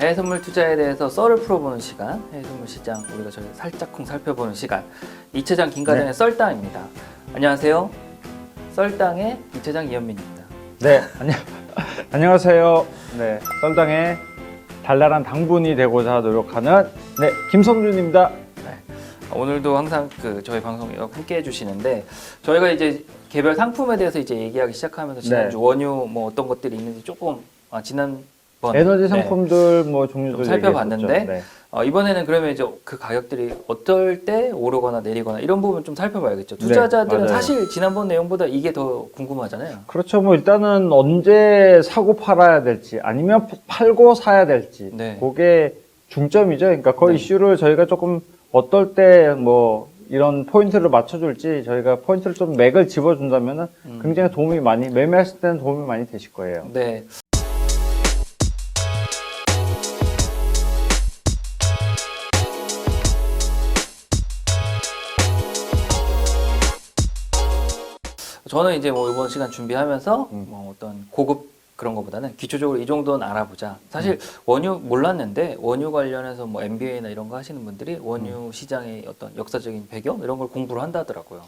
해외 선물 투자에 대해서 썰을 풀어보는 시간, 해외 선물 시장 우리가 저희 살짝쿵 살펴보는 시간. 이차장 김과장의 썰당입니다. 안녕하세요. 썰당의 이차장 이현민입니다. 네, 안녕하세요. 네, 썰당의 달달한 당분이 되고자 노력하는 김성준입니다. 오늘도 항상 저희 방송에 함께 해주시는데 저희가 이제 개별 상품에 대해서 이제 얘기하기 시작하면서 지난주 원유 뭐 어떤 것들이 있는지 조금 지난번 에너지 상품들 뭐 종류들 살펴봤는데 이번에는 그러면 이제 그 가격들이 어떨 때 오르거나 내리거나 이런 부분 좀 살펴봐야겠죠. 투자자들은 사실 지난번 내용보다 이게 더 궁금하잖아요. 그렇죠. 뭐 일단은 언제 사고 팔아야 될지 아니면 팔고 사야 될지 그게 중점이죠. 그러니까 그 이슈를 저희가 조금 어떨 때 뭐 이런 포인트를 맞춰줄지 저희가 포인트를 좀 맥을 집어준다면은 굉장히 도움이 많이 매매하실 때는 도움이 많이 되실 거예요. 네. 저는 이제 뭐 이번 시간 준비하면서 뭐 어떤 고급 그런 것보다는 기초적으로 이 정도는 알아보자. 사실 원유 몰랐는데 원유 관련해서 뭐 MBA나 이런 거 하시는 분들이 원유 시장의 어떤 역사적인 배경 이런 걸 공부를 한다더라고요.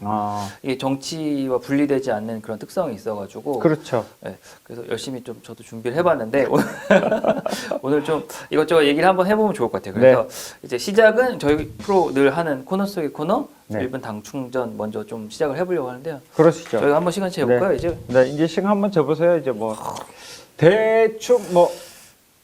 이게 정치와 분리되지 않는 그런 특성이 있어가지고. 그렇죠. 네, 그래서 열심히 좀 저도 준비를 해봤는데 오늘 좀 이것저것 얘기를 한번 해보면 좋을 것 같아요. 그래서 이제 시작은 저희 프로 늘 하는 코너 속의 코너. 1분 당 충전 먼저 좀 시작을 해보려고 하는데요. 그러시죠. 저희가 한번 시간 재볼까요, 이제? 네, 이제 시간 한번 재보세요. 이제 뭐 대충 뭐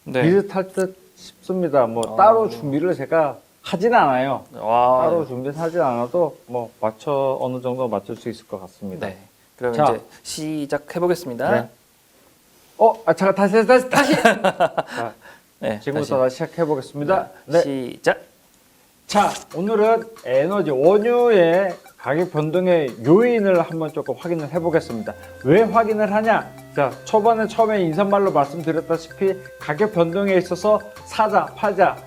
비슷할 듯 싶습니다. 뭐 따로 준비를 제가 하진 않아요. 따로 준비를 하진 않아도 뭐 어느 정도 맞출 수 있을 것 같습니다. 네. 그럼 이제 시작해 보겠습니다. 잠깐 다시. 자, 네, 지금부터 다시 시작해 보겠습니다. 시작. 자, 오늘은 에너지 원유의 가격 변동의 요인을 한번 조금 확인을 해보겠습니다. 왜 확인을 하냐? 자, 처음에 인사말로 말씀드렸다시피 가격 변동에 있어서 사자, 팔자,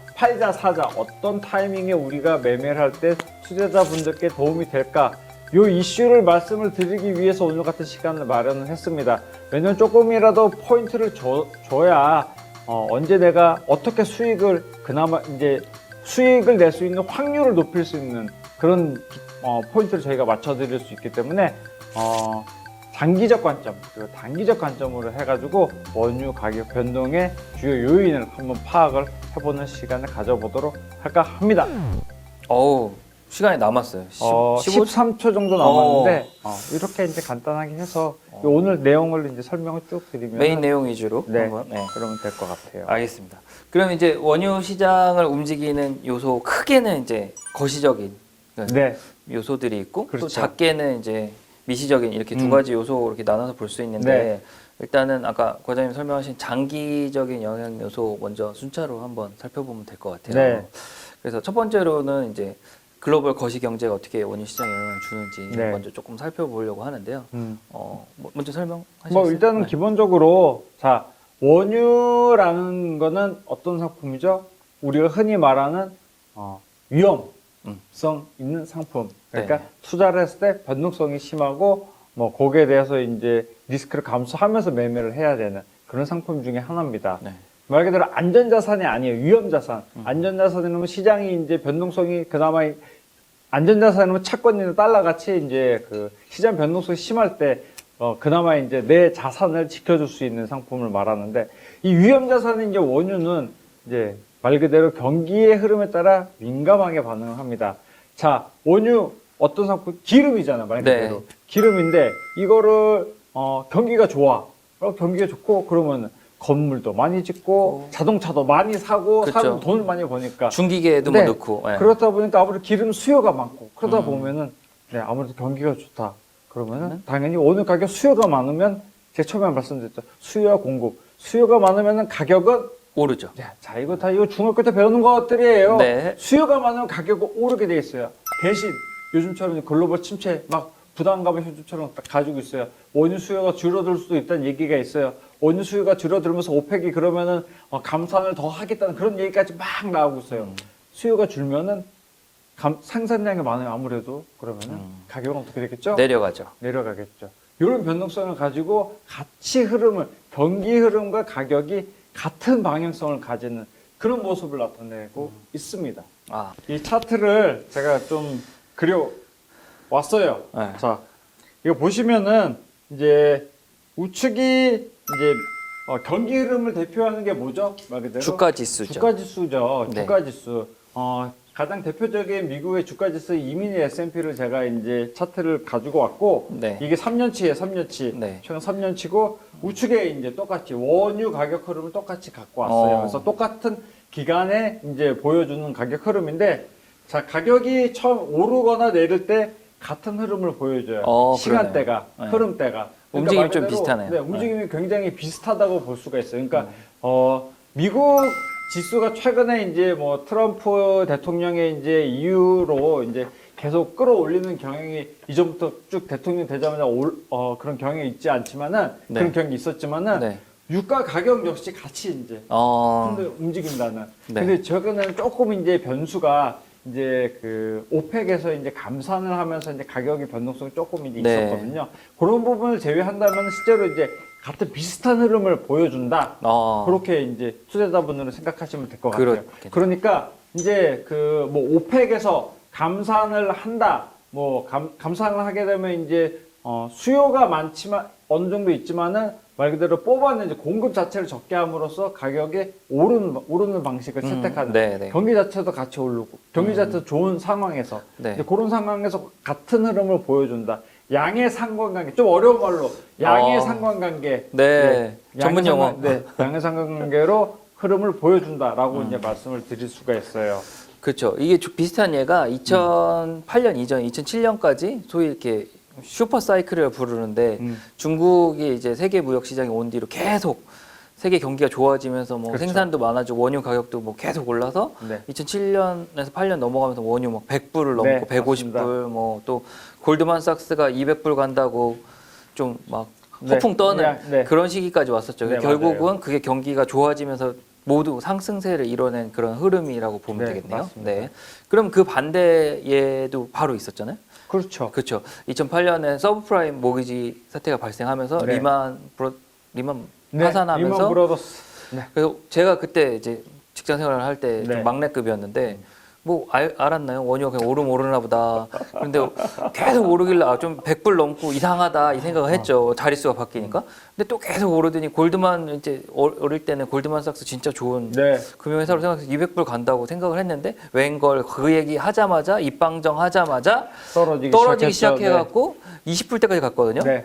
사자 어떤 타이밍에 우리가 매매를 할 때 투자자분들께 도움이 될까? 요 이슈를 말씀을 드리기 위해서 오늘 같은 시간을 마련을 했습니다. 왜냐면 조금이라도 포인트를 줘야 언제 내가 어떻게 수익을 그나마 이제 수익을 낼 수 있는 확률을 높일 수 있는 그런 포인트를 저희가 맞춰드릴 수 있기 때문에 장기적 관점 그리고 단기적 관점으로 해가지고 원유 가격 변동의 주요 요인을 한번 파악을 해보는 시간을 가져보도록 할까 합니다. 시간이 남았어요. 13초 정도 남았는데 이렇게 이제 간단하게 해서 오늘 내용을 이제 설명을 쭉 드리면 메인 내용 위주로 한번 그러면 될 것 같아요. 알겠습니다. 그럼 이제 원유 시장을 움직이는 요소 크게는 이제 거시적인 요소들이 있고 또 작게는 이제 미시적인 이렇게 두 가지 요소 이렇게 나눠서 볼 수 있는데 일단은 아까 과장님 설명하신 장기적인 영향 요소 먼저 순차로 한번 살펴보면 될 것 같아요. 그래서 첫 번째로는 이제 글로벌 거시 경제가 어떻게 원유 시장에 영향을 주는지 먼저 조금 살펴보려고 하는데요. 먼저 설명하시겠어요? 뭐 일단은 기본적으로 자 원유라는 거는 어떤 상품이죠? 우리가 흔히 말하는 위험성 있는 상품. 그러니까 투자를 했을 때 변동성이 심하고 뭐 거기에 대해서 이제 리스크를 감수하면서 매매를 해야 되는 그런 상품 중에 하나입니다. 말 그대로 안전자산이 아니에요. 위험자산. 안전자산이면 시장이 이제 변동성이 그나마 안전자산이면 채권이나 달러 같이 이제 그 시장 변동성이 심할 때 그나마 이제 내 자산을 지켜줄 수 있는 상품을 말하는데 이 위험자산인 이제 원유는 이제 말 그대로 경기의 흐름에 따라 민감하게 반응을 합니다. 자, 원유 어떤 상품? 기름이잖아, 말 그대로. 기름인데 이거를 경기가 좋아. 경기가 좋고 그러면 건물도 많이 짓고 자동차도 많이 사고 사람 돈을 많이 버니까 중기계도 뭐 넣고 그렇다 보니까 아무래도 기름 수요가 많고 그러다 보면은 아무래도 경기가 좋다 그러면은 당연히 원유 가격 수요가 많으면 제가 처음에 말씀드렸죠 수요와 공급 수요가 많으면은 가격은 오르죠. 자 이거 중학교 때 배우는 것들이에요. 수요가 많으면 가격은 오르게 돼 있어요. 대신 요즘처럼 글로벌 침체 막 부담감을 현재처럼 가지고 있어요. 원유 수요가 줄어들 수도 있다는 얘기가 있어요. 원유 수요가 줄어들면서 오펙이 그러면은 감산을 더 하겠다는 그런 얘기까지 막 나오고 있어요. 수요가 줄면은 생산량이 많아요. 아무래도 그러면은 가격은 어떻게 되겠죠? 내려가겠죠. 이런 변동성을 가지고 같이 경기 흐름과 가격이 같은 방향성을 가지는 그런 모습을 나타내고 있습니다. 아, 이 차트를 제가 좀 그려 왔어요. 네. 자, 이거 보시면은 이제 우측이 이제 경기 흐름을 대표하는 게 뭐죠? 말 그대로 주가 지수죠. 주가 지수죠. 네. 주가 지수. 가장 대표적인 미국의 주가 지수 이미니 S&P를 제가 이제 차트를 가지고 왔고 네. 이게 3년치예요, 3년치. 네. 최근 3년치고 우측에 이제 똑같이 원유 가격 흐름을 똑같이 갖고 왔어요. 그래서 똑같은 기간에 이제 보여주는 가격 흐름인데 자, 가격이 처음 오르거나 내릴 때 같은 흐름을 보여줘요. 시간대가, 네. 흐름대가. 움직임이 말 좀 그대로, 비슷하네요. 네, 움직임이 굉장히 비슷하다고 볼 수가 있어요. 그러니까 미국 지수가 최근에 이제 뭐 트럼프 대통령의 이제 이후로 이제 계속 끌어올리는 경향이 이전부터 쭉 대통령 되자마자 그런 경향이 있지 않지만은 네. 그런 경향이 있었지만은 네. 유가 가격 역시 같이 이제 움직인다는. 네. 근데 최근에는 조금 이제 변수가 이제 그 오펙에서 이제 감산을 하면서 이제 가격의 변동성이 조금 이제 네. 있었거든요. 그런 부분을 제외한다면 실제로 이제 같은 비슷한 흐름을 보여준다. 그렇게 이제 투자자분들은 생각하시면 될 것 같아요. 그렇겠네요. 그러니까 이제 그 뭐 오펙에서 감산을 한다. 뭐 감산을 하게 되면 이제 수요가 많지만 어느 정도 있지만은 말 그대로 뽑아낸 이제 공급 자체를 적게 함으로써 가격이 오르는 방식을 채택하는 네. 경기 자체도 같이 오르고 경기 자체도 좋은 상황에서 네. 이제 그런 상황에서 같은 흐름을 보여준다. 양의 상관관계 좀 어려운 말로 양의 상관관계 네. 전문 용어. 네, 양의 상관관계로 흐름을 보여준다라고 이제 말씀을 드릴 수가 있어요. 그렇죠. 이게 비슷한 예가 2008년 이전 2007년까지 소위 이렇게 슈퍼 사이클을 부르는데 중국이 이제 세계 무역 시장에 온 뒤로 계속 세계 경기가 좋아지면서 뭐 그렇죠. 생산도 많아지고 원유 가격도 뭐 계속 올라서 네. 2007년에서 8년 넘어가면서 원유 막 100불을 넘고 네, 150불 뭐 또 골드만삭스가 200불 간다고 좀 막 네. 허풍 떠는 네. 그런 시기까지 왔었죠. 네, 결국은 맞아요. 그게 경기가 좋아지면서 모두 상승세를 이뤄낸 그런 흐름이라고 보면 네, 되겠네요. 맞습니다. 네. 그럼 그 반대 예도 바로 있었잖아요. 그렇죠. 그렇죠. 2008년에 서브프라임 모기지 사태가 발생하면서 네. 리만 네, 파산하면서 리먼 브라더스. 네. 그래서 제가 그때 이제 직장 생활을 할 때 좀 네. 막내급이었는데 뭐 알았나요? 원유가 그냥 오르나 보다. 그런데 계속 오르길래 좀 100불 넘고 이상하다 이 생각을 했죠. 자릿수가 바뀌니까. 근데 또 계속 오르더니 골드만 이제 어릴 때는 골드만삭스 진짜 좋은 네. 금융회사로 생각해서 200불 간다고 생각을 했는데 웬걸 그 얘기 하자마자 입방정 하자마자 떨어지기 시작해갖고 20불 때까지 갔거든요. 네.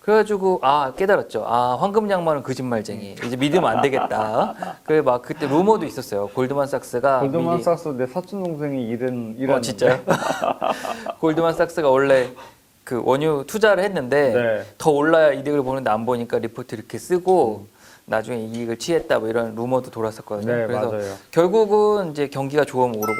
그래가지고 깨달았죠. 황금 양말은 거짓말쟁이. 이제 믿으면 안 되겠다. 그래 막 그때 루머도 있었어요. 골드만삭스가 골드만삭스 내 사촌 동생이 일하는. 진짜요? 골드만삭스가 원래 그 원유 투자를 했는데 네. 더 올라야 이득을 보는데 안 보니까 리포트 이렇게 쓰고 나중에 이익을 취했다 뭐 이런 루머도 돌았었거든요. 네, 그래서 맞아요. 결국은 이제 경기가 좋으면 오르고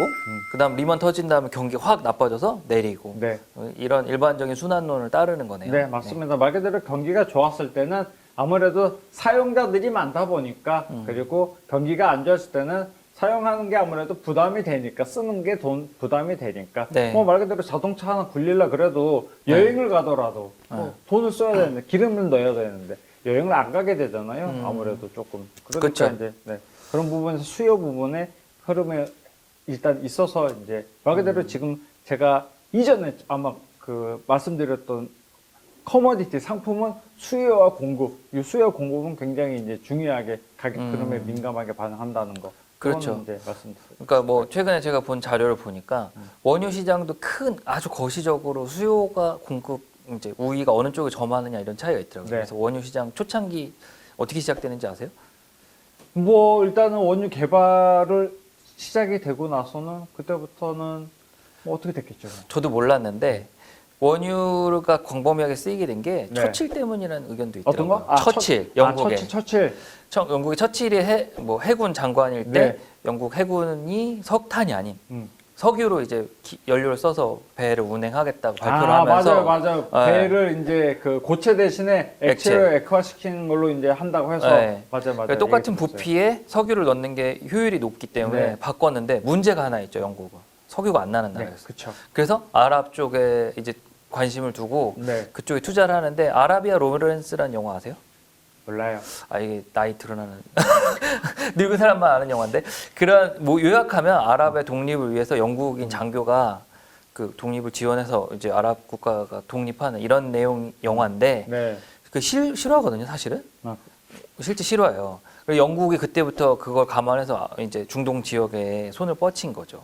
그다음 리먼 터진 다음에 경기 확 나빠져서 내리고 네. 이런 일반적인 순환론을 따르는 거네요. 네, 맞습니다. 말 그대로 경기가 좋았을 때는 아무래도 사용자들이 많다 보니까 그리고 경기가 안 좋았을 때는 사용하는 게 아무래도 부담이 되니까 쓰는 게 부담이 되니까 네. 뭐 말 그대로 자동차 하나 굴리려 그래도 여행을 가더라도 뭐 돈을 써야 되는데 기름을 넣어야 되는데 여행을 안 가게 되잖아요. 아무래도 조금 그러니까 그쵸. 이제 그런 부분에서 수요 부분에 흐름에 일단 있어서 이제 말 그대로 지금 제가 이전에 아마 그 말씀드렸던 커머디티 상품은 수요와 공급, 이 수요 공급은 굉장히 이제 중요하게 가격 흐름에 민감하게 반응한다는 거. 그렇죠. 그거는 이제 말씀드렸어요. 그러니까 뭐 최근에 제가 본 자료를 보니까 원유 시장도 큰 아주 거시적으로 수요가 공급 이제 우위가 어느 쪽에 점하느냐 이런 차이가 있더라고요. 네. 그래서 원유 시장 초창기 어떻게 시작되는지 아세요? 뭐 일단은 원유 개발을 시작이 되고 나서는 그때부터는 뭐 어떻게 됐겠죠. 저도 몰랐는데 원유가 광범위하게 쓰이게 된 게 네. 처칠 때문이라는 의견도 어떤 있더라고요. 거? 처칠, 영국의. 처칠. 영국의 처칠이 해군 장관일 때 네. 영국 해군이 석탄이 아닌 음. 석유로 이제 연료를 써서 배를 운행하겠다고 발표를 하면서 맞아요. 네. 배를 이제 그 고체 대신에 액체로 액화시키는 걸로 이제 한다고 해서 네. 맞아요. 그러니까 똑같은 얘기 들었어요. 부피에 석유를 넣는 게 효율이 높기 때문에 네. 바꿨는데 문제가 하나 있죠. 영국은 석유가 안 나는 네, 나라였어요. 그렇죠. 그래서 아랍 쪽에 이제 관심을 두고 네. 그쪽에 투자를 하는데 아라비아 로렌스라는 영화 아세요? 몰라요. 아 이게 나이 드러나는 늙은 사람만 아는 영화인데 그런 뭐 요약하면 아랍의 독립을 위해서 영국인 장교가 그 독립을 지원해서 이제 아랍 국가가 독립하는 이런 내용 영화인데 네. 그 실화거든요 사실은. 아, 실제 실화예요. 그리고 영국이 그때부터 그걸 감안해서 이제 중동 지역에 손을 뻗친 거죠.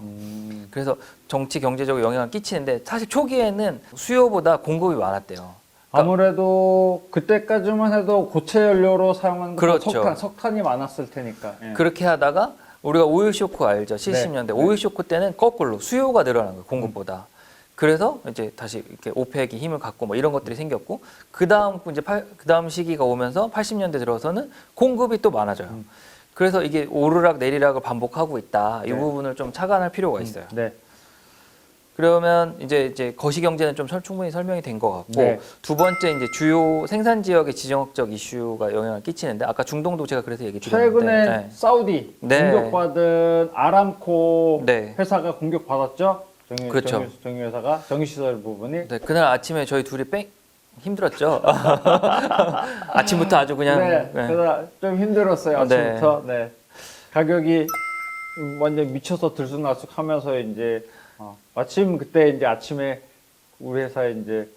그래서 정치 경제적으로 영향을 끼치는데 사실 초기에는 수요보다 공급이 많았대요. 아무래도 그때까지만 해도 고체 연료로 사용하는 그렇죠. 석탄이 많았을 테니까. 예. 그렇게 하다가 우리가 오일 쇼크 알죠? 70년대 네. 오일 쇼크 때는 거꾸로 수요가 늘어난 거예요. 공급보다. 그래서 이제 다시 이렇게 오펙이 힘을 갖고 뭐 이런 것들이 생겼고 그다음 이제 그다음 시기가 오면서 80년대 들어서는 공급이 또 많아져요. 그래서 이게 오르락 내리락을 반복하고 있다. 이 네. 부분을 좀 착안할 필요가 있어요. 네. 그러면 이제 거시 경제는 좀 충분히 설명이 된 것 같고 네. 두 번째 이제 주요 생산 지역의 지정학적 이슈가 영향을 끼치는데 아까 중동도 제가 그래서 얘기 드렸는데 최근에 네. 사우디 네. 공격받은 아람코 네. 회사가 공격받았죠. 그렇죠. 정유회사가 정유시설 부분이. 네, 그날 아침에 저희 둘이 힘들었죠. 아침부터 아주 그냥 네. 네. 그래서 좀 힘들었어요. 네. 아침부터. 네. 가격이 완전 미쳐서 들쑥날쑥하면서 이제 마침 그때 이제 아침에 우리 회사에 이제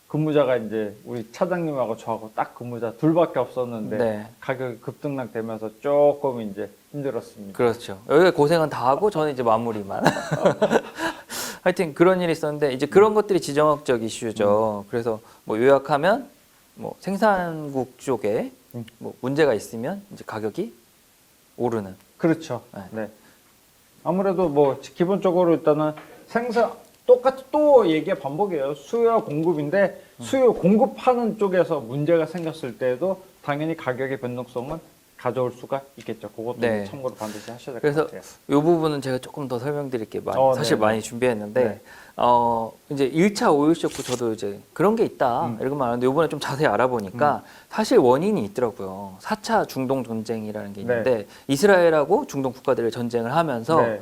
근무자가 이제 우리 차장님하고 저하고 딱 근무자 둘밖에 없었는데 네. 가격이 급등락되면서 조금 이제 힘들었습니다. 그렇죠. 여기가 고생은 다 하고 저는 이제 마무리만. 하여튼 그런 일이 있었는데 이제 그런 것들이 지정학적 이슈죠. 그래서 뭐 요약하면 뭐 생산국 쪽에 뭐 문제가 있으면 이제 가격이 오르는. 그렇죠. 네. 네. 아무래도 뭐 기본적으로 일단은 똑같이 또 얘기가 반복이에요. 수요와 공급인데 수요 공급하는 쪽에서 문제가 생겼을 때에도 당연히 가격의 변동성은 가져올 수가 있겠죠. 그것도 네. 참고로 반드시 하셔야 될 것 그래서 같아요. 이 부분은 제가 조금 더 설명드릴게요. 사실 네, 많이 네. 준비했는데 네. 이제 1차 오일 쇼크 저도 이제 그런 게 있다 이런 거 말하는데 이번에 좀 자세히 알아보니까 사실 원인이 있더라고요. 4차 중동 전쟁이라는 게 있는데 네. 이스라엘하고 중동 국가들이 전쟁을 하면서 네.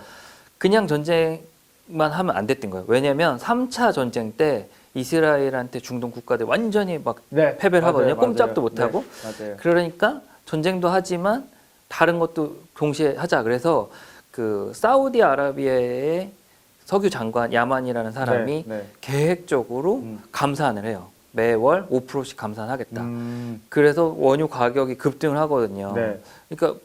그냥 전쟁만 하면 안 됐던 거예요. 왜냐하면 3차 전쟁 때 이스라엘한테 중동 국가들 완전히 막 네. 패배를 하거든요. 맞아요. 꼼짝도 맞아요. 못하고. 네. 맞아요. 그러니까 전쟁도 하지만 다른 것도 동시에 하자. 그래서 그 사우디아라비아의 석유 장관 야만이라는 사람이 네. 계획적으로 감산을 해요. 매월 5%씩 감산하겠다. 그래서 원유 가격이 급등을 하거든요. 네. 그러니까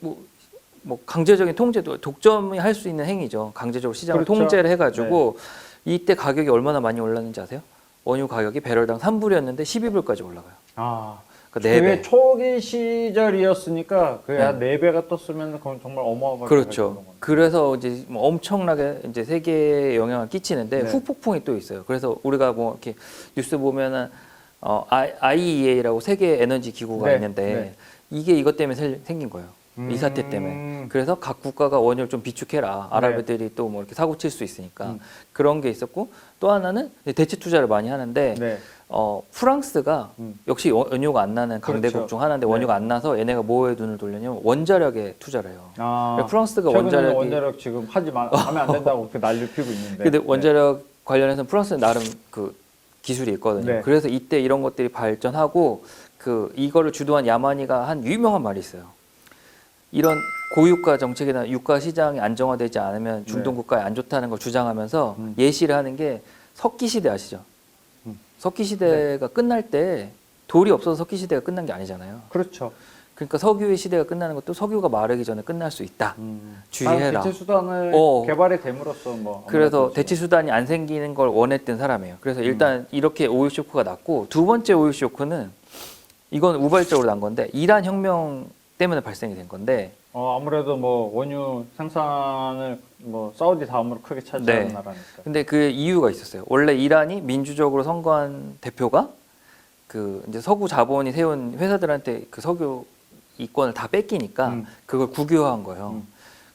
뭐 강제적인 통제도 독점이 할 수 있는 행위죠. 강제적으로 시장을 그렇죠. 통제를 해가지고 이때 가격이 얼마나 많이 올랐는지 아세요? 원유 가격이 배럴당 3불이었는데 12불까지 올라가요. 아, 그러니까 4배. 그게 초기 시절이었으니까 그게 네. 한 4배가 떴으면 그건 정말 어마어마하게 그렇죠. 그래서 이제 뭐 엄청나게 이제 세계에 영향을 끼치는데 네. 후폭풍이 또 있어요. 그래서 우리가 뭐 이렇게 뉴스 보면은 IEA라고 세계 에너지 기구가 네. 있는데 네. 이게 이것 때문에 생긴 거예요. 이 사태 때문에. 그래서 각 국가가 원유를 좀 비축해라. 아랍애들이 또 뭐 이렇게 사고 칠 수 있으니까 그런 게 있었고 또 하나는 대체 투자를 많이 하는데 네. 프랑스가 역시 원유가 안 나는 강대국 그렇죠. 중 하나인데 원유가 안 나서 얘네가 뭐에 눈을 돌렸냐면 원자력에 투자를 해요. 아, 프랑스가 최근에 원자력이 원자력 지금 하면 안 된다고 그렇게 난리를 피고 있는데. 근데 원자력 관련해서는 프랑스는 나름 그 기술이 있거든요. 네. 그래서 이때 이런 것들이 발전하고 그 이거를 주도한 야마니가 한 유명한 말이 있어요. 이런 고유가 정책이나 유가 시장이 안정화되지 않으면 중동 네. 국가에 안 좋다는 걸 주장하면서 예시를 하는 게 석기 시대 아시죠? 석기 시대가 끝날 때 돌이 없어서 석기 시대가 끝난 게 아니잖아요. 그렇죠. 그러니까 석유의 시대가 끝나는 것도 석유가 마르기 전에 끝날 수 있다. 주의해라. 대체 수단을 개발이 됨으로써 뭐. 그래서 아무래도 대체 수단이 안 생기는 걸 원했던 사람이에요. 그래서 일단 이렇게 오일 쇼크가 났고 두 번째 오일 쇼크는 이건 우발적으로 난 건데 이란 혁명 때문에 발생이 된 건데 아무래도 뭐 원유 생산을 뭐 사우디 다음으로 크게 차지하는 네. 나라니까. 근데 그 이유가 있었어요. 원래 이란이 민주적으로 선거한 대표가 그 이제 서구 자본이 세운 회사들한테 그 석유 이권을 다 뺏기니까 그걸 국유화한 거예요.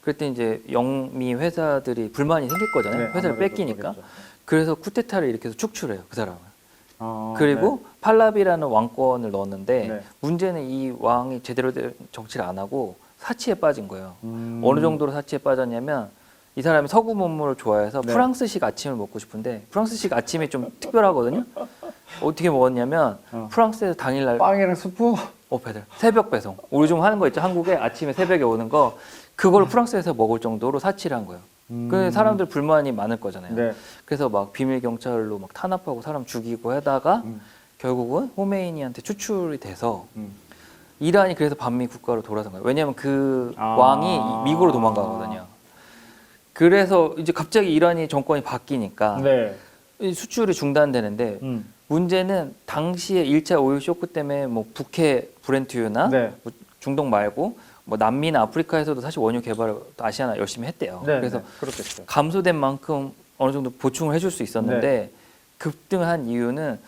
그랬더니 이제 영미 회사들이 불만이 생길 거잖아요. 네, 회사를 아무래도 뺏기니까. 그러겠죠. 그래서 쿠데타를 일으켜서 축출해요. 그 사람을. 아, 그리고 팔라비라는 왕권을 넣었는데 네. 문제는 이 왕이 제대로 된 정치를 안 하고 사치에 빠진 거예요. 네. 어느 정도로 사치에 빠졌냐면 이 사람이 서구 문물을 좋아해서 네. 프랑스식 아침을 먹고 싶은데 프랑스식 아침이 좀 특별하거든요. 어떻게 먹었냐면 프랑스에서 당일날 빵이랑 스프? 배달. 새벽 배송. 우리 좀 하는 거 있죠. 한국에 아침에 새벽에 오는 거. 그걸 프랑스에서 먹을 정도로 사치를 한 거예요. 그 사람들 불만이 많을 거잖아요. 네. 그래서 막 비밀 경찰로 막 탄압하고 사람 죽이고 하다가 결국은 호메이니한테 추출이 돼서 이란이 그래서 반미 국가로 돌아선 거예요. 왜냐하면 그 왕이 미국으로 도망가거든요. 그래서 이제 갑자기 이란이 정권이 바뀌니까 네. 이 수출이 중단되는데 문제는 당시에 1차 오일 쇼크 때문에 뭐 북해 브렌트유나 네. 뭐 중동 말고 뭐 남미나 아프리카에서도 사실 원유 개발을 아시아나 열심히 했대요. 네. 그래서 네. 그렇겠죠. 감소된 만큼 어느 정도 보충을 해줄 수 있었는데 급등한 이유는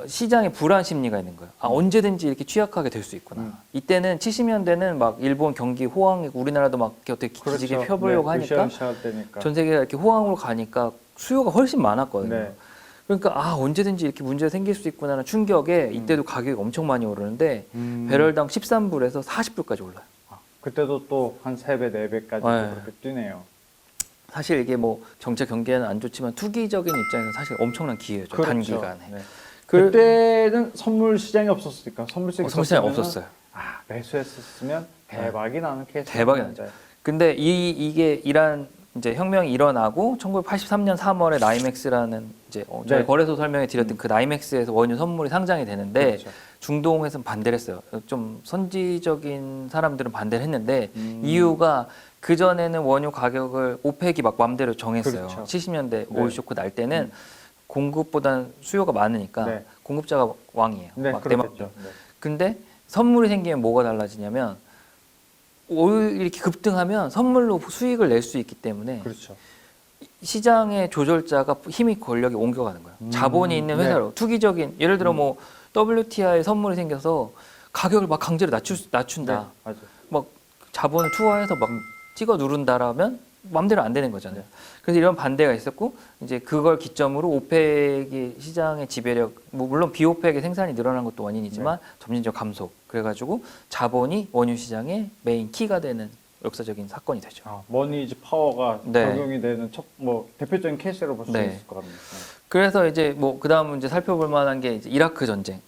시장에 불안 심리가 있는 거예요. 언제든지 이렇게 취약하게 될 수 있구나. 이때는 70년대는 막 일본 경기 호황이고 우리나라도 막 이렇게 어떻게 기지개 그렇죠. 펴보려고 네. 하니까 으쌰으쌰할 때니까. 전 세계가 이렇게 호황으로 가니까 수요가 훨씬 많았거든요. 네. 그러니까 언제든지 이렇게 문제가 생길 수 있구나는 충격에 이때도 가격이 엄청 많이 오르는데 배럴당 13불에서 40불까지 올라요. 그때도 또 한 3배, 4배까지 네. 그렇게 뛰네요. 사실 이게 뭐 정책 경기에는 안 좋지만 투기적인 입장에서 사실 엄청난 기회죠. 그렇죠. 단기간에. 네. 그때는 선물 시장이 없었으니까 선물 시장이 선물시장이 없었어요. 매수했었으면 대박이 나는 케이스. 대박이 나죠. 근데 이게 이란 이제 혁명이 일어나고 1983년 3월에 나이맥스라는 이제 저희 네. 거래소 설명해 드렸던 그 나이맥스에서 원유 선물이 상장이 되는데 그렇죠. 중동에서는 반대를 했어요. 좀 선지적인 사람들은 반대를 했는데 이유가 그 전에는 원유 가격을 오펙이 막 맘대로 정했어요. 그렇죠. 70년대 네. 오일 쇼크 날 때는 공급보다는 수요가 많으니까 네. 공급자가 왕이에요. 네, 막 그렇겠죠. 네. 근데 선물이 생기면 뭐가 달라지냐면 오일 이렇게 급등하면 선물로 수익을 낼 수 있기 때문에 그렇죠. 시장의 조절자가 힘이 권력이 옮겨가는 거예요. 자본이 있는 회사로 투기적인 예를 들어 뭐 WTI 선물이 생겨서 가격을 막 강제로 낮춘다. 네, 맞아요. 막 자본을 투하해서 막 찍어 누른다라면 맘대로 안 되는 거잖아요. 그래서 이런 반대가 있었고 이제 그걸 기점으로 오펙이 시장의 지배력, 뭐 물론 비오펙의 생산이 늘어난 것도 원인이지만 점진적 감소. 그래가지고 자본이 원유 시장의 메인 키가 되는 역사적인 사건이 되죠. 머니즈 파워가 네. 적용이 되는 대표적인 케이스로 볼 수 네. 있을 것 같습니다. 그래서 이제 뭐 그다음 이제 살펴볼 만한 게 이제 이라크 전쟁.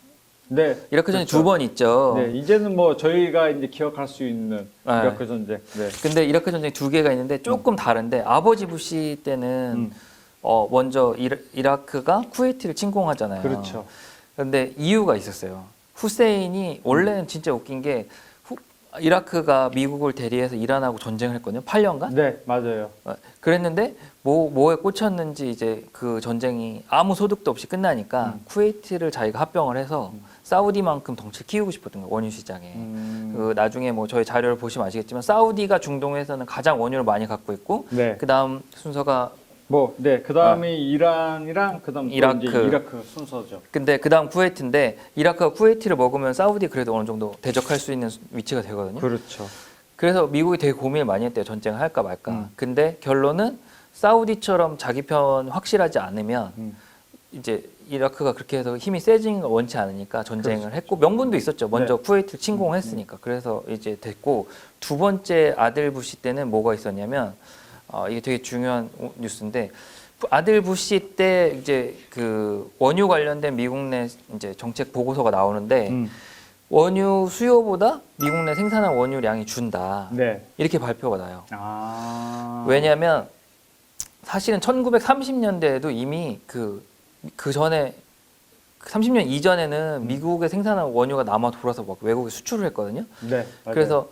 네. 이라크 전쟁 그렇죠. 두 번 있죠. 네, 이제는 뭐 저희가 이제 기억할 수 있는 네. 이라크 전쟁. 네. 근데 이라크 전쟁 두 개가 있는데 조금 다른데 아버지 부시 때는 먼저 이라크가 쿠웨이트를 침공하잖아요. 그렇죠. 근데 이유가 있었어요. 후세인이 원래는 진짜 웃긴 게 이라크가 미국을 대리해서 이란하고 전쟁을 했거든요. 8년간. 네, 맞아요. 그랬는데 뭐에 꽂혔는지 이제 그 전쟁이 아무 소득도 없이 끝나니까 쿠웨이트를 자기가 합병을 해서 사우디만큼 덩치를 키우고 싶었던 거예요. 원유 시장에. 그 나중에 뭐 저희 자료를 보시면 아시겠지만 사우디가 중동에서는 가장 원유를 많이 갖고 있고 네. 그다음 순서가 그 다음이 이란이랑 그다음 또 이라크. 이제 이라크 순서죠. 근데 그다음 쿠웨이트인데 이라크가 쿠웨이트를 먹으면 사우디 그래도 어느 정도 대적할 수 있는 위치가 되거든요. 그렇죠. 그래서 미국이 되게 고민을 많이 했대요. 전쟁을 할까 말까. 근데 결론은 사우디처럼 자기 편 확실하지 않으면 이제 이라크가 그렇게 해서 힘이 세지는 걸 원치 않으니까 전쟁을 그렇죠. 했고 명분도 있었죠. 먼저 네. 쿠웨이트를 침공했으니까. 그래서 이제 됐고 두 번째 아들 부시 때는 뭐가 있었냐면 이게 되게 중요한 뉴스인데 아들 부시 때 이제 그 원유 관련된 미국 내 이제 정책 보고서가 나오는데 원유 수요보다 미국 내 생산한 원유량이 준다. 네. 이렇게 발표가 나요. 아. 왜냐하면 사실은 1930년대에도 이미 그 전에 30년 이전에는 미국에 생산한 원유가 남아 돌아서 막 외국에 수출을 했거든요. 네. 맞아요. 그래서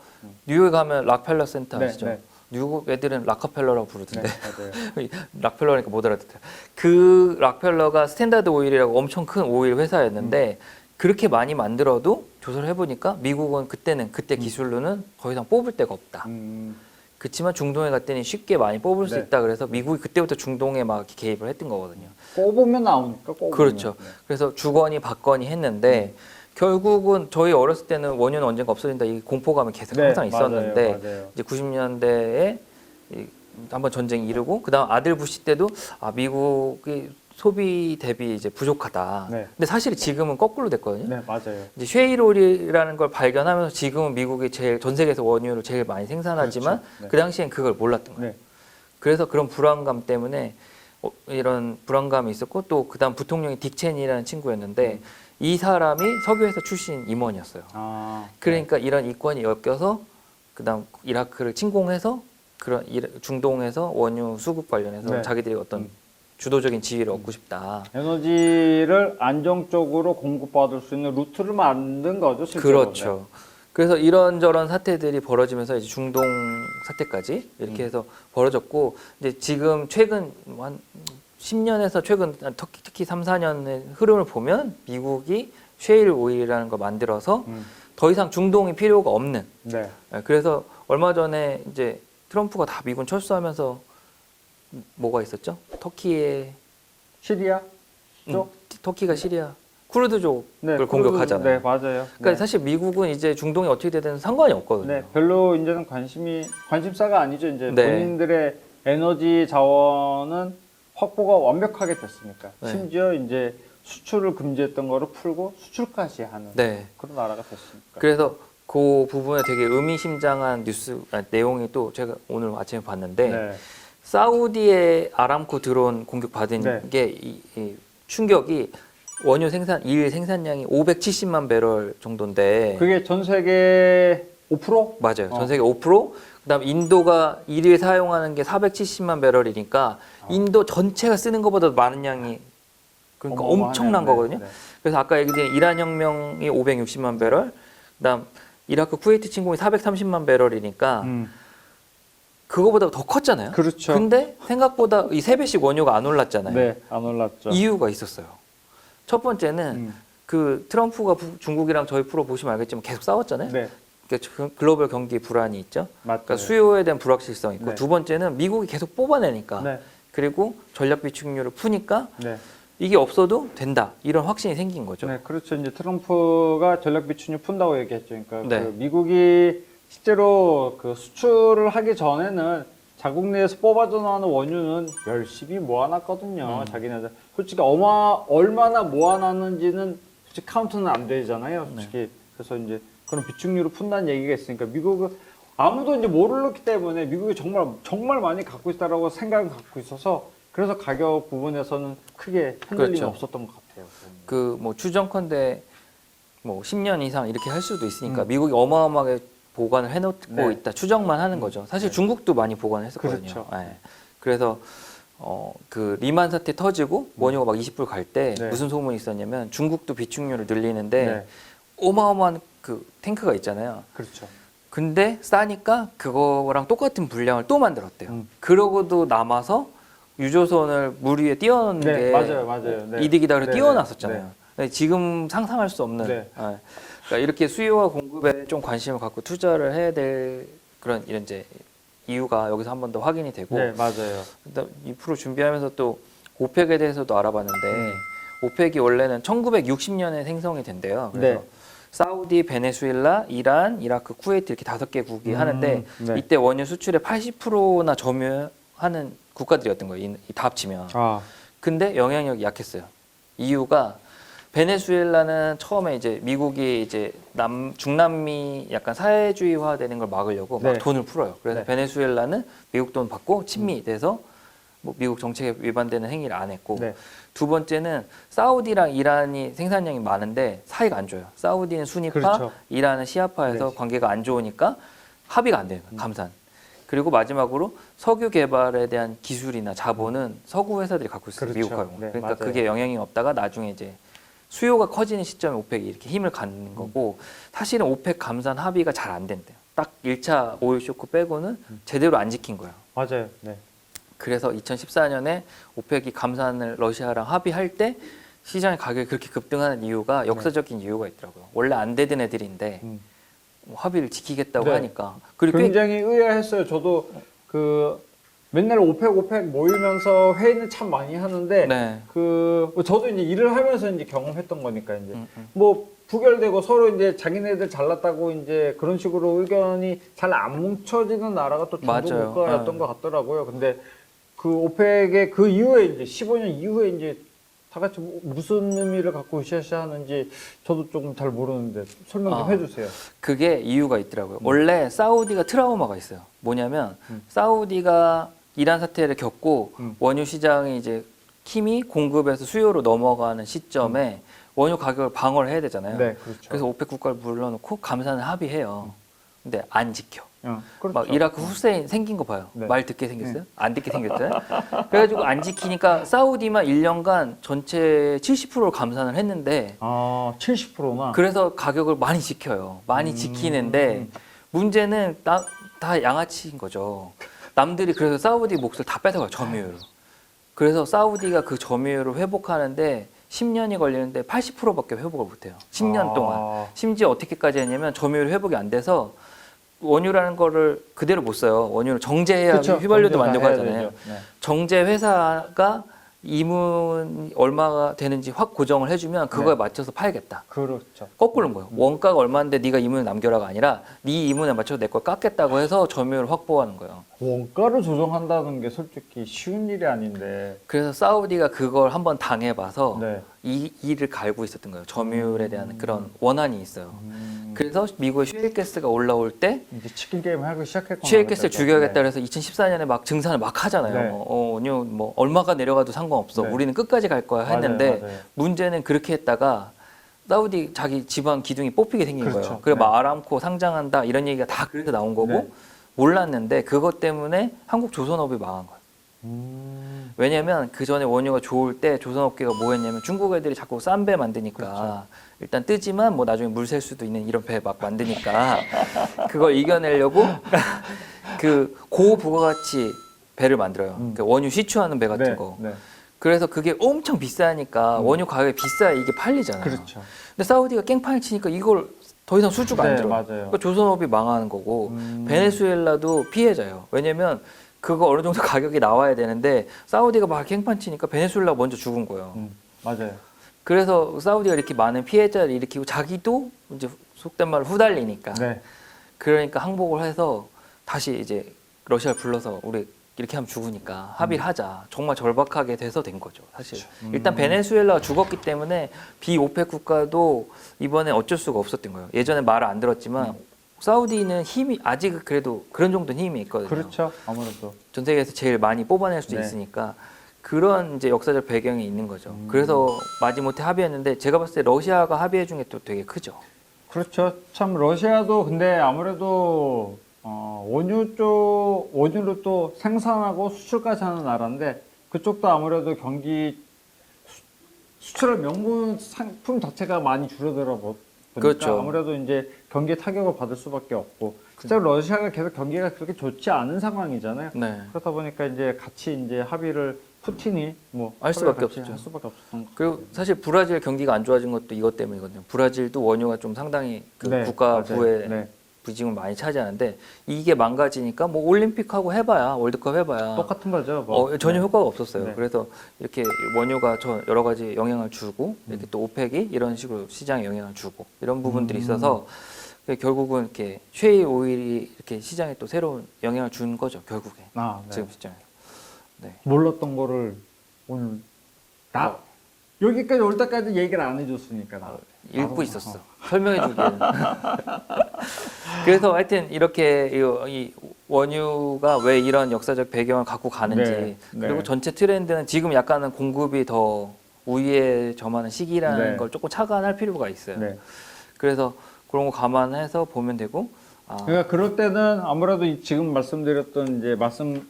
뉴욕에 가면 락펠러 센터 네, 아시죠? 네. 미국 애들은 락커펠러라고 네, 부르던데 맞아요. 락펠러니까 못 알아듣어요. 그 락펠러가 스탠다드 오일이라고 엄청 큰 오일 회사였는데 그렇게 많이 만들어도 조사를 해보니까 미국은 그때 기술로는 더 이상 뽑을 데가 없다. 그렇지만 중동에 갔더니 쉽게 많이 뽑을 수 네. 있다. 그래서 미국이 그때부터 중동에 막 이렇게 개입을 했던 거거든요. 꼽으면 나오니까 꼽으면. 그렇죠. 네. 그래서 주거니 받거니 했는데 결국은 저희 어렸을 때는 원유는 언젠가 없어진다 이 공포감이 계속 네, 항상 있었는데 맞아요. 이제 90년대에 한번 전쟁이 이르고 그다음 아들 부시 때도 미국이 소비 대비 이제 부족하다. 네. 근데 사실 지금은 거꾸로 됐거든요. 네, 맞아요. 이제 쉐일올이라는 걸 발견하면서 지금은 미국이 제일 전 세계에서 원유를 제일 많이 생산하지만 그렇죠. 네. 그 당시엔 그걸 몰랐던 거예요. 네. 그래서 그런 불안감 때문에 이런 불안감이 있었고 또 그다음 부통령이 딕 체니라는 친구였는데 이 사람이 석유회사 출신 임원이었어요. 그러니까 이런 이권이 엮여서 그다음 이라크를 침공해서 그런 중동에서 원유 수급 관련해서 네. 자기들이 어떤 주도적인 지위를 얻고 싶다. 에너지를 안정적으로 공급받을 수 있는 루트를 만든 거죠, 실제로. 그렇죠. 그래서 이런저런 사태들이 벌어지면서 이제 중동 사태까지 이렇게 해서 벌어졌고 이제 지금 최근 한 10년에서 최근 특히 3, 4년의 흐름을 보면 미국이 셰일 오일이라는 걸 만들어서 더 이상 중동이 필요가 없는. 네. 그래서 얼마 전에 이제 트럼프가 다 미군 철수하면서 뭐가 있었죠? 터키의 시리아 쪽? 터키가 시리아 쿠르드족을 네, 공격하잖아요. 네, 맞아요. 그러니까 네. 사실 미국은 이제 중동이 어떻게 되든 상관이 없거든요. 네, 별로 이제는 관심사가 아니죠. 이제 네. 본인들의 에너지 자원은 확보가 완벽하게 됐으니까. 네. 심지어 이제 수출을 금지했던 거를 풀고 수출까지 하는 네. 그런 나라가 됐으니까. 그래서 그 부분에 되게 의미심장한 내용이 또 제가 오늘 아침에 봤는데 네. 사우디의 아람코 드론 공격 받은 네. 게 이 충격이 원유 일 생산량이 570만 배럴 정도인데 그게 전 세계 5%? 맞아요. 전 세계 5%. 그다음 인도가 일일 사용하는 게 470만 배럴이니까 인도 전체가 쓰는 것보다 많은 양이 그러니까 어마어마하네요. 엄청난 네, 거거든요. 네. 그래서 아까 얘기드린 이란 혁명이 560만 배럴, 그다음 이라크 쿠웨이트 침공이 430만 배럴이니까 그거보다 더 컸잖아요. 그렇죠. 근데 생각보다 이 3배씩 원유가 안 올랐잖아요. 네, 안 올랐죠. 이유가 있었어요. 첫 번째는 그 트럼프가 중국이랑 저희 프로 보시면 알겠지만 계속 싸웠잖아요. 네, 그러니까 글로벌 경기 불안이 있죠. 맞죠. 그러니까 수요에 대한 불확실성이 있고 네. 두 번째는 미국이 계속 뽑아내니까 네, 그리고 전략 비축률을 푸니까 네. 이게 없어도 된다 이런 확신이 생긴 거죠. 네, 그렇죠. 이제 트럼프가 전략 비축률 푼다고 얘기했죠. 그러니까 네. 그 미국이 실제로 그 수출을 하기 전에는 자국 내에서 뽑아져 나오는 원유는 열심히 모아놨거든요. 자기네들 솔직히 얼마나 모아놨는지는 솔직히 카운트는 안 되잖아요. 솔직히 그래서 이제 그런 비축률을 푼다는 얘기가 있으니까 미국은 아무도 이제 모르기 때문에 미국이 정말 많이 갖고 있다라고 생각을 갖고 있어서 그래서 가격 부분에서는 크게 흔들림이 그렇죠. 없었던 것 같아요. 그 뭐 추정컨대 뭐 10년 이상 이렇게 할 수도 있으니까 미국이 어마어마하게 보관을 해놓고 네. 있다 추정만 하는 거죠. 사실 네. 중국도 많이 보관을 했었거든요. 그렇죠. 네. 그래서 그 리만 사태 터지고 원유가 막 20불 갈 때 네. 무슨 소문이 있었냐면 중국도 비축률을 늘리는데 네, 어마어마한 그 탱크가 있잖아요. 그렇죠. 근데 싸니까 그거랑 똑같은 분량을 또 만들었대요. 음. 그러고도 남아서 유조선을 물 위에 띄워놓는 네, 게 맞아요. 네. 이득이다 그래서 네, 띄워놨었잖아요. 네. 근데 지금 상상할 수 없는 네. 그러니까 이렇게 수요와 공급에 좀 관심을 갖고 투자를 해야 될 그런 이런 이제 이유가 여기서 한 번 더 확인이 되고 네, 맞아요. 그다음 이 프로 준비하면서 또 오펙에 대해서도 알아봤는데 오펙이 원래는 1960년에 생성이 된대요. 그래서 네. 사우디, 베네수엘라, 이란, 이라크, 쿠웨이트 이렇게 5개국이 하는데 네. 이때 원유 수출의 80%나 점유하는 국가들이었던 거예요. 이 다 합치면. 아, 근데 영향력이 약했어요. 이유가 베네수엘라는 처음에 이제 미국이 이제 중남미 약간 사회주의화 되는 걸 막으려고 막 네. 돈을 풀어요. 그래서 네. 베네수엘라는 미국 돈 받고 친미돼서 뭐 미국 정책에 위반되는 행위를 안 했고 네. 두 번째는 사우디랑 이란이 생산량이 많은데 사이가 안 좋아요. 사우디는 수니파, 그렇죠. 이란은 시아파에서 네. 관계가 안 좋으니까 합의가 안 되는 거예요. 감산. 그리고 마지막으로 석유 개발에 대한 기술이나 자본은 서구 회사들이 갖고 있어요. 그렇죠. 미국하고. 네, 그러니까 맞아요. 그게 영향이 없다가 나중에 이제 수요가 커지는 시점에 오펙이 이렇게 힘을 갖는 거고 사실은 오펙 감산 합의가 잘 안 된대요. 딱 1차 오일 쇼크 빼고는 제대로 안 지킨 거예요. 맞아요. 네. 그래서 2014년에 오펙이 감산을 러시아랑 합의할 때 시장의 가격이 그렇게 급등하는 이유가 역사적인 이유가 있더라고요. 원래 안 되던 애들인데 음. 뭐 합의를 지키겠다고 네. 하니까. 그리고 꽤 굉장히 의아했어요. 저도 그 맨날 오펙 모이면서 회의는 참 많이 하는데 네. 그 저도 이제 일을 하면서 이제 경험했던 거니까 이제 음. 뭐 부결되고 서로 이제 자기네들 잘났다고 이제 그런 식으로 의견이 잘 안 뭉쳐지는 나라가 또 중국 맞아요. 국가였던 것 같더라고요. 근데 그 오펙의 그 이후에 이제 15년 이후에 이제 다 같이 무슨 의미를 갖고 으쌰으쌰하는지 저도 조금 잘 모르는데 설명 좀 해주세요. 그게 이유가 있더라고요. 원래 사우디가 트라우마가 있어요. 뭐냐면 사우디가 이란 사태를 겪고 원유 시장이 이제 힘이 공급에서 수요로 넘어가는 시점에 원유 가격을 방어를 해야 되잖아요. 네, 그렇죠. 그래서 오펙 국가를 불러놓고 감산을 합의해요. 근데 안 지켜. 그렇죠. 막 이라크 후세인 생긴 거 봐요. 네. 말 듣게 생겼어요? 안 듣게 생겼어요? 그래가지고 안 지키니까 사우디만 1년간 전체 70%를 감산을 했는데 70%나. 그래서 가격을 많이 지켜요. 많이 지키는데 문제는 다 양아치인 거죠. 남들이 그래서 사우디 몫을 다 뺏어가요. 점유율로. 그래서 사우디가 그 점유율을 회복하는데 10년이 걸리는데 80%밖에 회복을 못해요. 10년 동안. 심지어 어떻게까지 했냐면 점유율 회복이 안 돼서 원유라는 거를 그대로 못 써요. 원유를 정제해야 그쵸, 휘발유도 정제가 만들고 해야 하잖아요. 되죠. 네. 정제 회사가 이문 얼마가 되는지 확 고정을 해주면 그거에 네. 맞춰서 팔겠다. 그렇죠. 거꾸로인 거예요. 원가가 얼마인데 네가 이문을 남겨라가 아니라 네 이문에 맞춰서 내 걸 깎겠다고 해서 점유율을 확보하는 거예요. 원가를 조정한다는 게 솔직히 쉬운 일이 아닌데. 그래서 사우디가 그걸 한번 당해봐서 네. 이 일을 갈고 있었던 거예요. 점유율에 대한 그런 원한이 있어요. 그래서 미국의 셰일가스가 올라올 때 이제 치킨 게임 하기 시작했구나. 셰일가스를 죽여야겠다 네. 그래서 2014년에 막 증산을 막 하잖아요. 네. 원유 뭐 얼마가 내려가도 상관없어. 네. 우리는 끝까지 갈 거야 했는데 맞아요. 문제는 그렇게 했다가 사우디 자기 지방 기둥이 뽑히게 생긴 그렇죠. 거예요. 그래서 네. 막 아람코 상장한다 이런 얘기가 다 그래서 나온 거고 네. 몰랐는데 그것 때문에 한국 조선업이 망한 거예요. 왜냐면 그 전에 원유가 좋을 때 조선업계가 뭐 했냐면 중국 애들이 자꾸 싼 배 만드니까 그렇죠. 일단 뜨지만 뭐 나중에 물 셀 수도 있는 이런 배 막 만드니까 그걸 이겨내려고 그 고부가가치 배를 만들어요. 그 원유 시추하는 배 같은 네. 거. 네. 그래서 그게 엄청 비싸니까 원유 가격이 비싸야 이게 팔리잖아요. 그렇죠. 근데 사우디가 깽판을 치니까 이걸 더 이상 수주가 안 네, 들어요. 맞아요. 그러니까 조선업이 망하는 거고 베네수엘라도 피해자예요. 왜냐면 그거 어느 정도 가격이 나와야 되는데 사우디가 막 깽판 치니까 베네수엘라가 먼저 죽은 거예요. 맞아요. 그래서 사우디가 이렇게 많은 피해자를 일으키고 자기도 이제 속된 말로 후달리니까 네. 그러니까 항복을 해서 다시 이제 러시아를 불러서 우리 이렇게 하면 죽으니까 합의를 하자. 정말 절박하게 돼서 된 거죠, 사실. 일단 베네수엘라가 죽었기 때문에 비오펙 국가도 이번에 어쩔 수가 없었던 거예요. 예전에 말을 안 들었지만 사우디는 힘이 아직 그래도 그런 정도는 힘이 있거든요. 그렇죠. 아무래도. 전 세계에서 제일 많이 뽑아낼 수 네. 있으니까 그런 이제 역사적 배경이 있는 거죠. 그래서 마지못해 합의했는데 제가 봤을 때 러시아가 합의해 준 게 또 되게 크죠. 그렇죠. 참 러시아도 근데 아무래도 원유로 또 생산하고 수출까지 하는 나라인데 그쪽도 아무래도 경기 수출할 명분 상품 자체가 많이 줄어들어 보니까 그렇죠. 아무래도 이제 경기에 타격을 받을 수밖에 없고 실제로 러시아가 계속 경기가 그렇게 좋지 않은 상황이잖아요. 네. 그러다 보니까 이제 같이 이제 합의를 푸틴이 뭐 할 수밖에 같이 없죠. 할 수밖에 없었던 거. 그리고 사실 브라질 경기가 안 좋아진 것도 이것 때문이거든요. 브라질도 원유가 좀 상당히 그 네, 국가부의 맞아요. 네. 비중을 많이 차지하는데 이게 망가지니까 뭐 올림픽하고 해봐야 월드컵 해봐야 똑같은 거죠. 뭐. 전혀 네. 효과가 없었어요. 네. 그래서 이렇게 원유가 여러 가지 영향을 주고 이렇게 또 오펙이 이런 식으로 시장에 영향을 주고 이런 부분들이 있어서 결국은 이렇게 쉐일 오일이 이렇게 시장에 또 새로운 영향을 준 거죠. 결국에 아, 네. 지금 시장에. 네. 몰랐던 거를 오늘 여기까지 올 때까지 얘기를 안 해줬으니까 나 읽고 있었어. 설명해 주기에는. 그래서 하여튼 이렇게 이 원유가 왜 이런 역사적 배경을 갖고 가는지 네, 그리고 네. 전체 트렌드는 지금 약간은 공급이 더 우위에 점하는 시기라는 네. 걸 조금 착안할 필요가 있어요. 네. 그래서 그런 거 감안해서 보면 되고 그러니까 그럴 때는 아무래도 지금 말씀드렸던 이제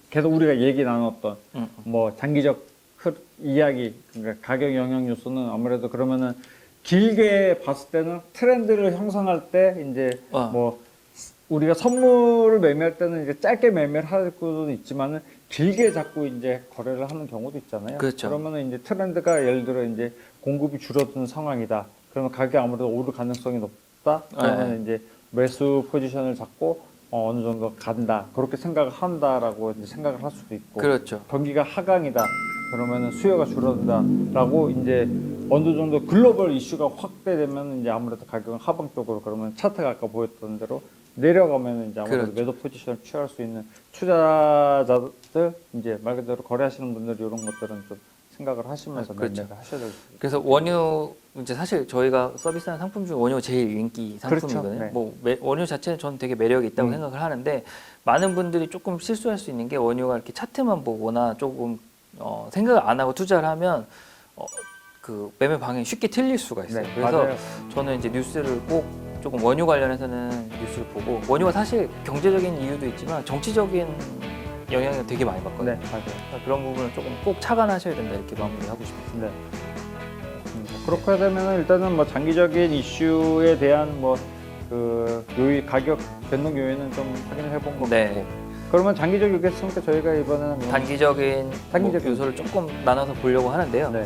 계속 우리가 얘기 나눴던 뭐 장기적 이야기 그러니까 가격 영향 요소는 아무래도 그러면은 길게 봤을 때는 트렌드를 형성할 때 이제 뭐 우리가 선물을 매매할 때는 이제 짧게 매매를 할 수도 있지만은 길게 자꾸 이제 거래를 하는 경우도 있잖아요. 그렇죠. 그러면은 이제 트렌드가 예를 들어 이제 공급이 줄어드는 상황이다. 그러면 가격이 아무래도 오를 가능성이 높다. 그러면 이제 매수 포지션을 잡고 어느 정도 간다. 그렇게 생각을 한다라고 이제 생각을 할 수도 있고. 그렇죠. 경기가 하강이다. 그러면은 수요가 줄어든다라고 이제 어느 정도 글로벌 이슈가 확대되면 이제 아무래도 가격은 하방 쪽으로 그러면 차트가 아까 보였던 대로 내려가면 이제 아무래도 그렇죠. 매도 포지션을 취할 수 있는 투자자들 이제 말 그대로 거래하시는 분들 이런 것들은 좀 생각을 하시면서 그렇죠. 매매를 하셔야 되고. 그래서 원유 이제 사실 저희가 서비스하는 상품 중 원유가 제일 인기 상품이거든요. 그렇죠. 네. 뭐 원유 자체는 저는 되게 매력이 있다고 생각을 하는데 많은 분들이 조금 실수할 수 있는 게 원유가 이렇게 차트만 보거나 조금 생각을 안 하고 투자를 하면 그 매매 방향이 쉽게 틀릴 수가 있어요. 네, 그래서 맞아요. 저는 이제 뉴스를 꼭 조금 원유 관련해서는 뉴스를 보고 원유가 사실 경제적인 이유도 있지만 정치적인 영향을 되게 많이 받거든요. 네, 맞아요. 그러니까 그런 부분은 조금 꼭 차관하셔야 된다 이렇게 마무리하고 싶습니다. 네. 그렇게 되면 일단은 뭐 장기적인 이슈에 대한 뭐 그 요인 가격 변동 요인은 좀 확인을 해본 거고. 네. 그러면 장기적이겠습니까? 저희가 이번에는 뭐 단기적인 단기적인 요소를 조금 나눠서 보려고 하는데요. 네.